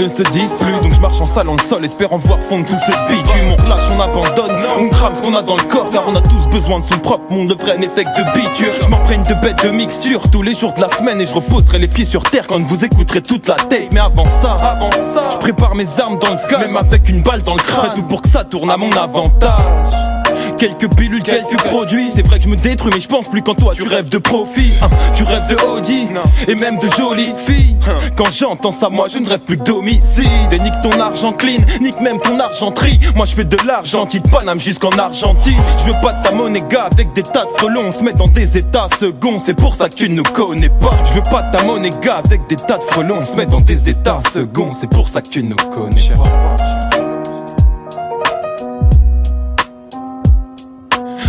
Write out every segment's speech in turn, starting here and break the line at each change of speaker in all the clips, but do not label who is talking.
ne se disent plus. Donc je marche en salant le sol, espérant voir fondre tout ce bitume. On relâche, on abandonne, on crame ce qu'on a dans le corps, car on a tous besoin de son propre monde. Le vrai n'est fait que de biture. Je m'emprunte de bêtes de mixture tous les jours de la semaine, et je reposerai les pieds sur terre quand vous écouterez toute la tape. Mais avant ça, je prépare mes armes dans le calme, même avec une balle dans le crâne. Tout pour que ça tourne à mon avantage. Quelques pilules, quelques produits. C'est vrai que je me détruis, mais je pense plus quand toi tu rêves de profit. Tu rêves de Audi et même de jolies filles. Quand j'entends ça, moi je ne rêve plus que d'homicide. Et nique ton argent clean, nique même ton argenterie. Moi je fais de l'argent, de Paname jusqu'en Argentine. Je veux pas de ta monnaie gars avec des tas de frelons. On se met dans des états seconds, c'est pour ça que tu ne connais pas. Je veux pas de ta monnaie gars avec des tas de frelons. On se met dans des états seconds, c'est pour ça que tu ne connais pas.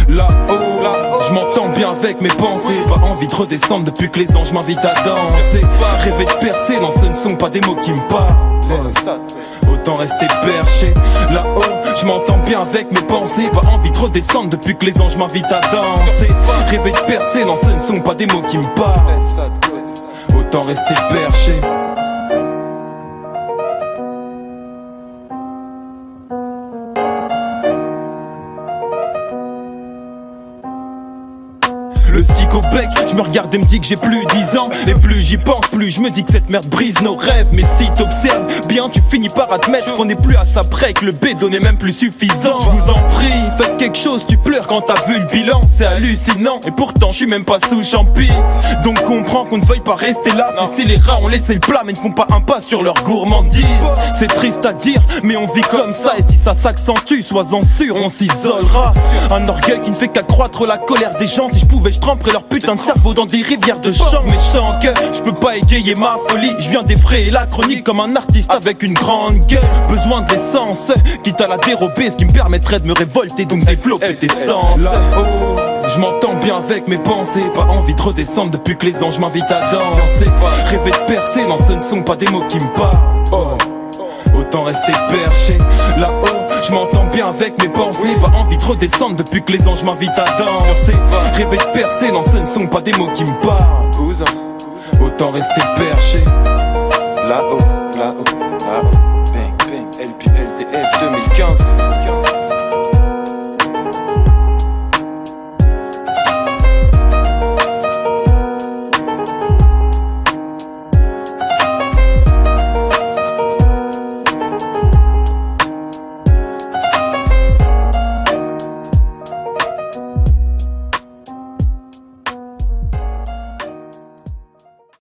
Là-haut, je m'entends bien avec mes pensées. Pas envie de redescendre depuis que les anges m'invitent à danser. Rêver de percer, non ce ne sont pas des mots qui me parlent. Autant rester perché. Là-haut, je m'entends bien avec mes pensées. Pas envie de redescendre depuis que les anges m'invitent à danser. Rêver de percer, non ce ne sont pas des mots qui me parlent. Autant rester perché. Le stick au bec, je me regarde et me dis que j'ai plus 10 ans. Et plus j'y pense, plus je me dis que cette merde brise nos rêves. Mais si t'observes bien, tu finis par admettre qu'on est plus à ça près, que le bédon n'est même plus suffisant. Je vous en prie, faites quelque chose, tu pleures quand t'as vu le bilan. C'est hallucinant, et pourtant je suis même pas sous champi. Donc comprends qu'on ne veuille pas rester là. Si les rats ont laissé le plat mais ne font pas un pas sur leur gourmandise. C'est triste à dire, mais on vit comme ça. Et si ça s'accentue, sois-en sûr, on s'isolera. Un orgueil qui ne fait qu'accroître la colère des gens. Si je pouvais, je tremperais leur putain de cerveau dans des rivières de chant. Mais je sens que je peux pas égayer ma folie. Je viens d'effrayer la chronique comme un artiste avec une grande gueule. Besoin d'essence, quitte à la dérober, ce qui me permettrait de me révolter, donc développer des sens. Là-haut, je m'entends bien avec mes pensées. Pas envie de redescendre depuis que les anges m'invitent à danser. Rêver de percer, non ce ne sont pas des mots qui me parlent. Autant rester perché. Là-haut, je m'entends bien avec mes pensées. Pas envie de redescendre depuis que les anges m'invitent à danser. Rêver de percer, non ce ne sont pas des mots qui me parlent. Cousin, autant rester perché. Là-haut, là-haut, là-haut. Bang, bang, LP, LTF 2015.